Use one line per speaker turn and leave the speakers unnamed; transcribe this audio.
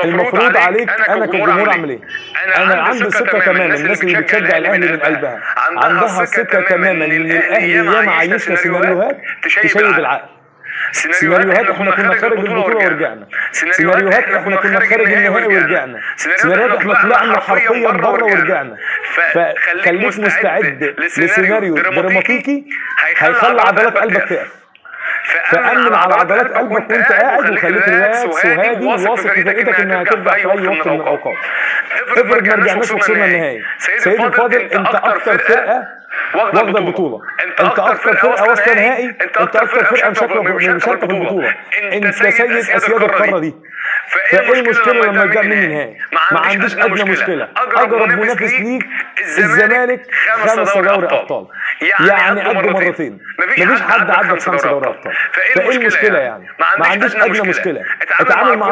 المفروض عليك انا كجمهور اعمل ايه؟ انا عندي ثقه تماما الناس اللي بتشجع الاهلي من قلبها عندها ثقه تماما ان الاهلي ياما عايشنا سيناريوهات تشيب العقل. سيناريوهات احنا كنا خارج البطوله ورجعنا، سيناريوهات احنا كنا خارج النهائي ورجعنا، سيناريوهات احنا طلعنا حرفيا بره ورجعنا. فخليك مستعد لسيناريو دراماتيكي هيخلي عضلات قلبك تقف. فأمن على عضلات قلبك وانت قاعد، وخليك ريلاكس وهادي وواثق في فرقتك انها هترجع في اي وقت من الاوقات. افرض ما رجعناش وخسرنا النهائي، سيدي الفاضل انت اكتر فرقه واخده البطوله، انت اكتر فرقه واصله نهائي، انت اكتر فرقه مشاركه في البطوله، انت سيد اسياد القاره دي. فايه المشكله لما يرجع مني نهائي؟ ما عنديش ادنى مشكله. اقرب منافس ليك الزمالك 5 دوري ابطال، يعني قده مرتين، مفيش حد عدى ب5 دوري ابطال. فايه المشكله يعني؟ ما عنديش ادنى مشكله. اتعامل مع